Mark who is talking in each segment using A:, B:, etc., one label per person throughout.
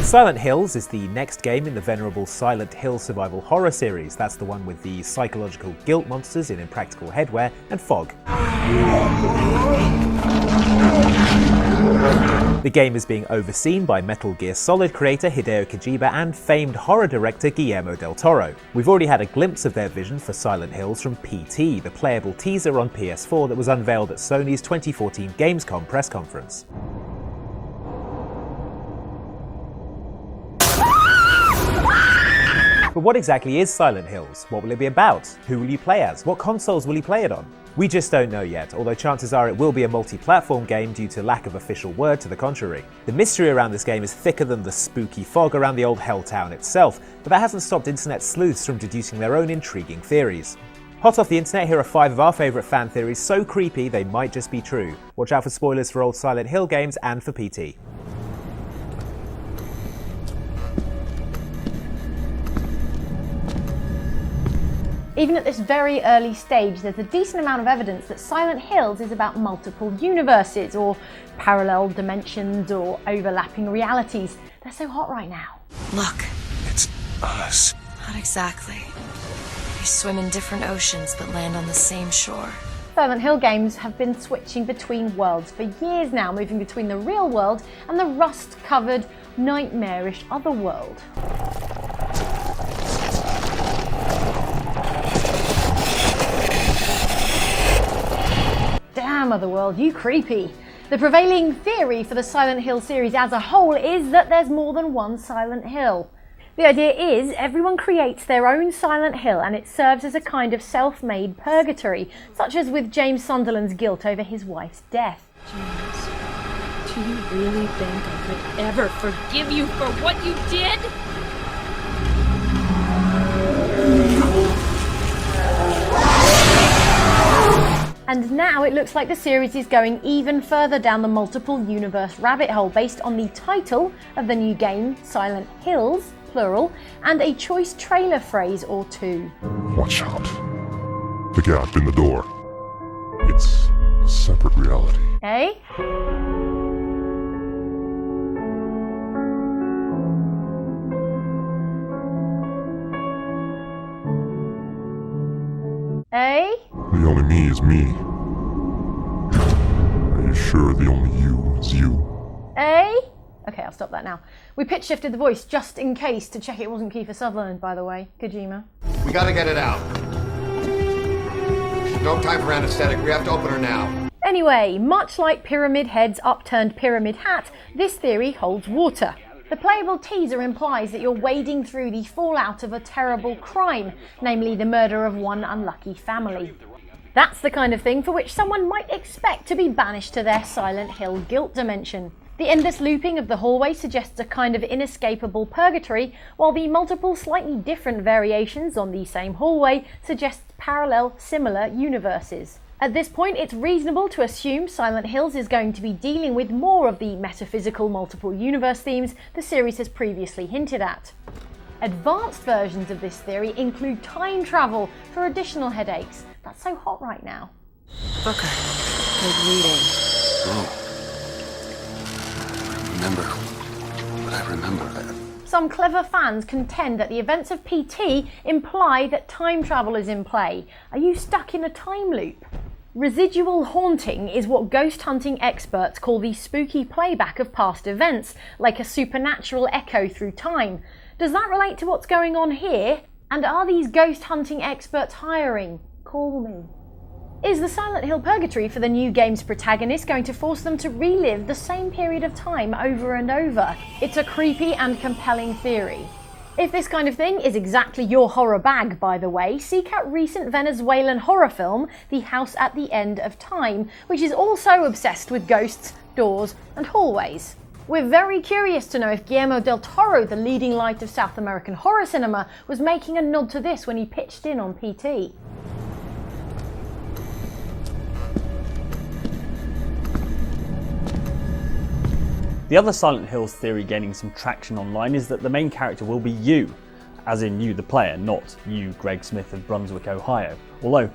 A: Silent Hills is the next game in the venerable Silent Hill survival horror series. That's the one with the psychological guilt monsters in impractical headwear and fog. The game is being overseen by Metal Gear Solid creator Hideo Kojima and famed horror director Guillermo del Toro. We've already had a glimpse of their vision for Silent Hills from PT, the playable teaser on PS4 that was unveiled at Sony's 2014 Gamescom press conference. But what exactly is Silent Hills? What will it be about? Who will you play as? What consoles will you play it on? We just don't know yet, although chances are it will be a multi-platform game due to lack of official word to the contrary. The mystery around this game is thicker than the spooky fog around the old Hell town itself, but that hasn't stopped internet sleuths from deducing their own intriguing theories. Hot off the internet, here are 5 of our favourite fan theories so creepy they might just be true. Watch out for spoilers for old Silent Hill games and for PT.
B: Even at this very early stage, there's a decent amount of evidence that Silent Hills is about multiple universes, or parallel dimensions, or overlapping realities. They're so hot right now.
C: Look.
D: It's us.
C: Not exactly. We swim in different oceans but land on the same shore.
B: Silent Hill games have been switching between worlds for years now, moving between the real world and the rust-covered, nightmarish otherworld. Damn, Otherworld, you creepy. The prevailing theory for the Silent Hill series as a whole is that there's more than one Silent Hill. The idea is everyone creates their own Silent Hill and it serves as a kind of self-made purgatory, such as with James Sunderland's guilt over his wife's death.
E: James, do you really think I could ever forgive you for what you did?
B: And now it looks like the series is going even further down the multiple universe rabbit hole based on the title of the new game, Silent Hills, plural, and a choice trailer phrase or two.
D: Watch out. The gap in the door. It's a separate reality.
B: Eh? Eh?
D: The only me is me. Are you sure the only you is you?
B: Eh? Okay, I'll stop that now. We pitch shifted the voice just in case to check it wasn't Kiefer Sutherland, by the way. Kojima.
F: We gotta get it out. No time for anesthetic. We have to open her now.
B: Anyway, much like Pyramid Head's upturned pyramid hat, this theory holds water. The playable teaser implies that you're wading through the fallout of a terrible crime, namely the murder of one unlucky family. That's the kind of thing for which someone might expect to be banished to their Silent Hill guilt dimension. The endless looping of the hallway suggests a kind of inescapable purgatory, while the multiple slightly different variations on the same hallway suggests parallel, similar universes. At this point, it's reasonable to assume Silent Hills is going to be dealing with more of the metaphysical multiple universe themes the series has previously hinted at. Advanced versions of this theory include time travel for additional headaches. That's so hot right now.
C: Booker, good reading.
G: Oh. I remember.
B: Some clever fans contend that the events of PT imply that time travel is in play. Are you stuck in a time loop? Residual haunting is what ghost hunting experts call the spooky playback of past events, like a supernatural echo through time. Does that relate to what's going on here? And are these ghost hunting experts hiring? Call me. Is the Silent Hill purgatory for the new game's protagonist going to force them to relive the same period of time over and over? It's a creepy and compelling theory. If this kind of thing is exactly your horror bag, by the way, seek out recent Venezuelan horror film, The House at the End of Time, which is also obsessed with ghosts, doors, and hallways. We're very curious to know if Guillermo del Toro, the leading light of South American horror cinema, was making a nod to this when he pitched in on PT.
H: The other Silent Hills theory gaining some traction online is that the main character will be you, as in you the player, not you Greg Smith of Brunswick, Ohio. Although,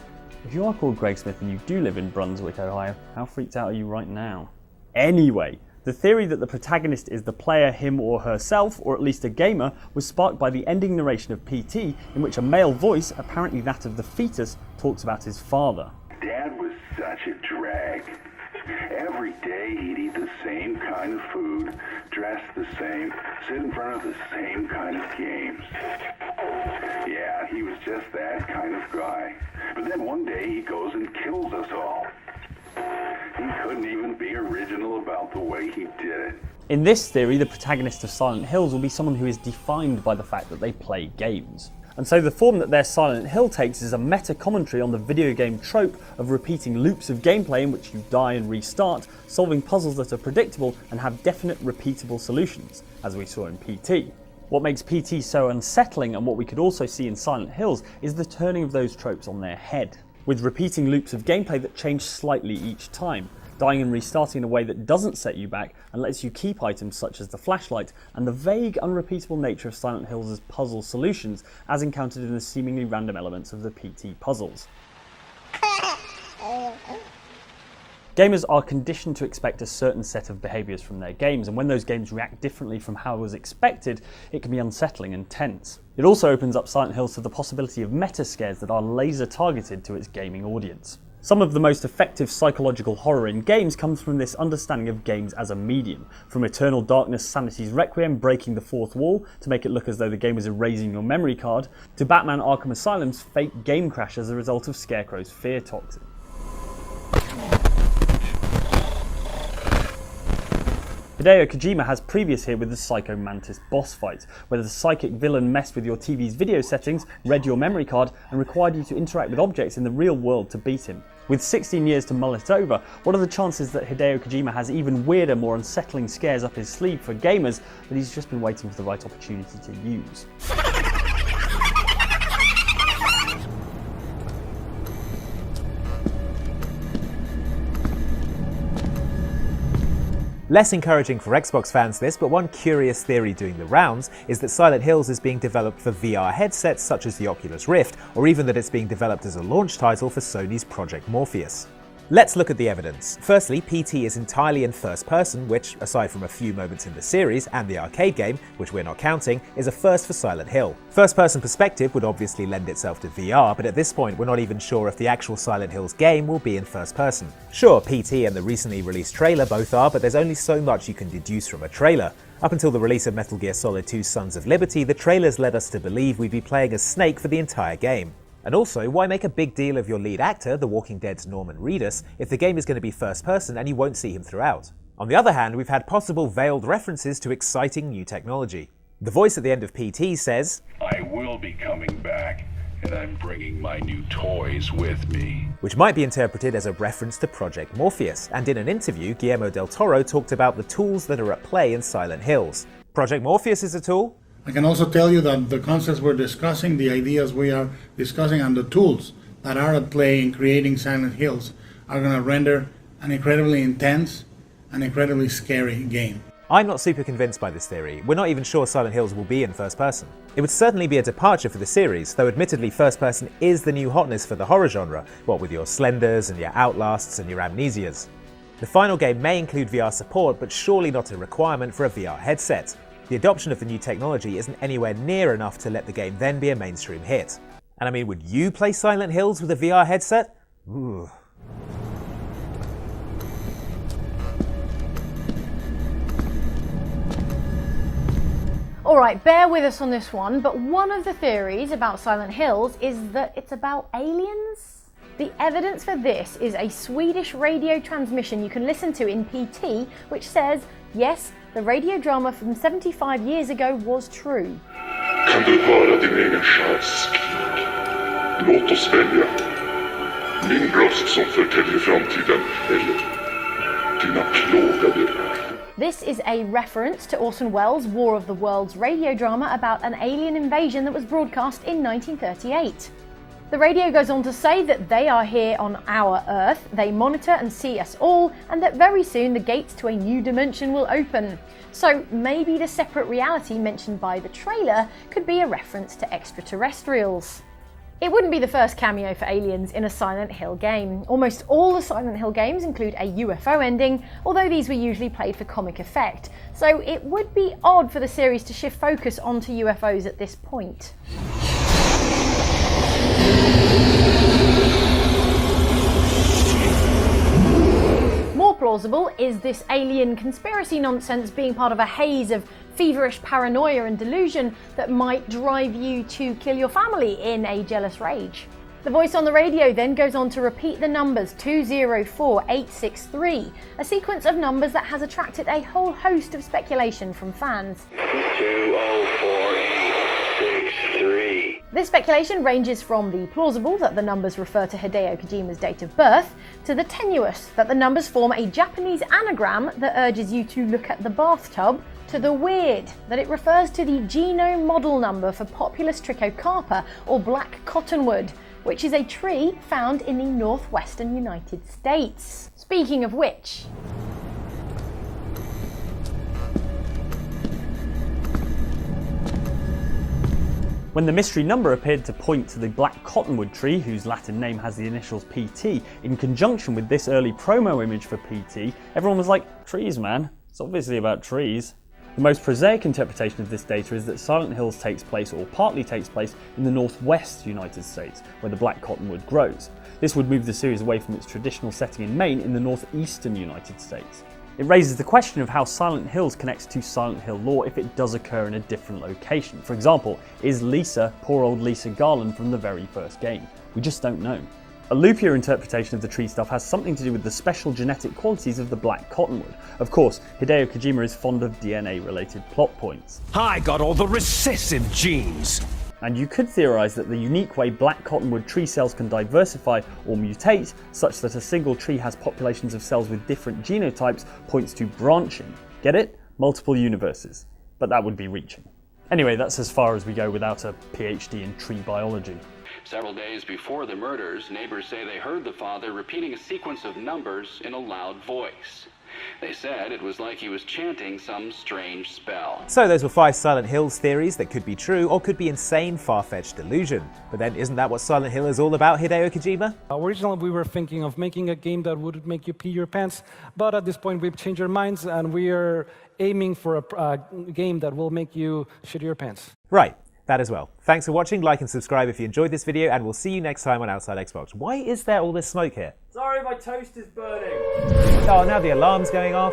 H: if you are called Greg Smith and you do live in Brunswick, Ohio, how freaked out are you right now? Anyway, The theory that the protagonist is the player, him or herself, or at least a gamer, was sparked by the ending narration of PT, in which a male voice, apparently that of the fetus, talks about his father.
I: Dad was such a drag. Every day he'd eat the same kind of food, dress the same, sit in front of the same kind of games. Yeah, he was just that kind of guy. But then one day he goes and kills us all. He couldn't even be original about the way he did it.
H: In this theory, the protagonist of Silent Hills will be someone who is defined by the fact that they play games. And so the form that their Silent Hill takes is a meta-commentary on the video game trope of repeating loops of gameplay in which you die and restart, solving puzzles that are predictable and have definite repeatable solutions, as we saw in PT. What makes PT so unsettling, and what we could also see in Silent Hills, is the turning of those tropes on their head, with repeating loops of gameplay that change slightly each time, dying and restarting in a way that doesn't set you back and lets you keep items such as the flashlight, and the vague, unrepeatable nature of Silent Hills' puzzle solutions as encountered in the seemingly random elements of the PT puzzles. Gamers are conditioned to expect a certain set of behaviours from their games, and when those games react differently from how it was expected, it can be unsettling and tense. It also opens up Silent Hills to the possibility of meta scares that are laser targeted to its gaming audience. Some of the most effective psychological horror in games comes from this understanding of games as a medium, from Eternal Darkness Sanity's Requiem breaking the fourth wall to make it look as though the game was erasing your memory card, to Batman Arkham Asylum's fake game crash as a result of Scarecrow's fear toxin. Hideo Kojima has previous here with the Psycho Mantis boss fight, where the psychic villain messed with your TV's video settings, read your memory card, and required you to interact with objects in the real world to beat him. With 16 years to mull it over, what are the chances that Hideo Kojima has even weirder, more unsettling scares up his sleeve for gamers that he's just been waiting for the right opportunity to use?
A: Less encouraging for Xbox fans this, but one curious theory doing the rounds is that Silent Hills is being developed for VR headsets such as the Oculus Rift, or even that it's being developed as a launch title for Sony's Project Morpheus. Let's look at the evidence. Firstly, PT is entirely in first person, which, aside from a few moments in the series and the arcade game, which we're not counting, is a first for Silent Hill. First person perspective would obviously lend itself to VR, but at this point we're not even sure if the actual Silent Hills game will be in first person. Sure, PT and the recently released trailer both are, but there's only so much you can deduce from a trailer. Up until the release of Metal Gear Solid 2 Sons of Liberty, the trailers led us to believe we'd be playing as Snake for the entire game. And also, why make a big deal of your lead actor, The Walking Dead's Norman Reedus, if the game is going to be first person and you won't see him throughout? On the other hand, we've had possible veiled references to exciting new technology. The voice at the end of PT says,
I: I will be coming back, and I'm bringing my new toys with me.
A: Which might be interpreted as a reference to Project Morpheus, and in an interview, Guillermo del Toro talked about the tools that are at play in Silent Hills. Project Morpheus is a tool?
J: I can also tell you that the concepts we're discussing, the ideas we are discussing, and the tools that are at play in creating Silent Hills are going to render an incredibly intense and incredibly scary game.
A: I'm not super convinced by this theory. We're not even sure Silent Hills will be in first person. It would certainly be a departure for the series, though admittedly first person is the new hotness for the horror genre, what with your Slenders and your Outlasts and your Amnesias. The final game may include VR support, but surely not a requirement for a VR headset. The adoption of the new technology isn't anywhere near enough to let the game then be a mainstream hit. And I mean, would you play Silent Hills with a VR headset? Ooh.
B: Alright, bear with us on this one, but one of the theories about Silent Hills is that it's about aliens? The evidence for this is a Swedish radio transmission you can listen to in PT, which says, yes, the radio drama from 75 years ago was true.
D: Kan du höra din egen själs skrik? Låt oss välja. Min röst som förtäljer framtiden eller dina plågade öron.
B: This is a reference to Orson Welles' War of the Worlds radio drama about an alien invasion that was broadcast in 1938. The radio goes on to say that they are here on our Earth, they monitor and see us all, and that very soon the gates to a new dimension will open. So maybe the separate reality mentioned by the trailer could be a reference to extraterrestrials. It wouldn't be the first cameo for aliens in a Silent Hill game. Almost all the Silent Hill games include a UFO ending, although these were usually played for comic effect. So it would be odd for the series to shift focus onto UFOs at this point. More plausible is this alien conspiracy nonsense being part of a haze of feverish paranoia and delusion that might drive you to kill your family in a jealous rage. The voice on the radio then goes on to repeat the numbers 204863, a sequence of numbers that has attracted a whole host of speculation from fans.
I: 204863.
B: This speculation ranges from the plausible that the numbers refer to Hideo Kojima's date of birth, to the tenuous that the numbers form a Japanese anagram that urges you to look at the bathtub, to the weird that it refers to the genome model number for Populus trichocarpa, or black cottonwood, which is a tree found in the northwestern United States. Speaking of which,
H: when the mystery number appeared to point to the black cottonwood tree, whose Latin name has the initials PT, in conjunction with this early promo image for PT, everyone was like, trees man, it's obviously about trees. The most prosaic interpretation of this data is that Silent Hills takes place, or partly takes place, in the northwest United States, where the black cottonwood grows. This would move the series away from its traditional setting in Maine in the northeastern United States. It raises the question of how Silent Hills connects to Silent Hill lore if it does occur in a different location. For example, is Lisa poor old Lisa Garland from the very first game? We just don't know. A loopier interpretation of the tree stuff has something to do with the special genetic qualities of the black cottonwood. Of course, Hideo Kojima is fond of DNA-related plot points.
K: I got all the recessive genes!
H: And you could theorise that the unique way black cottonwood tree cells can diversify or mutate, such that a single tree has populations of cells with different genotypes, points to branching. Get it? Multiple universes. But that would be reaching. Anyway, that's as far as we go without a PhD in tree biology.
L: Several days before the murders, neighbors say they heard the father repeating a sequence of numbers in a loud voice. They said it was like he was chanting some strange spell.
A: So those were 5 Silent Hills theories that could be true or could be insane, far-fetched delusion. But then isn't that what Silent Hill is all about, Hideo Kojima?
M: Originally we were thinking of making a game that would make you pee your pants, but at this point we've changed our minds and we are aiming for a game that will make you shit your pants.
A: Right. That as well. Thanks for watching, like and subscribe if you enjoyed this video, and we'll see you next time on Outside Xbox. Why is there all this smoke here?
H: Sorry, my toast is burning.
A: Oh, now the alarm's going off.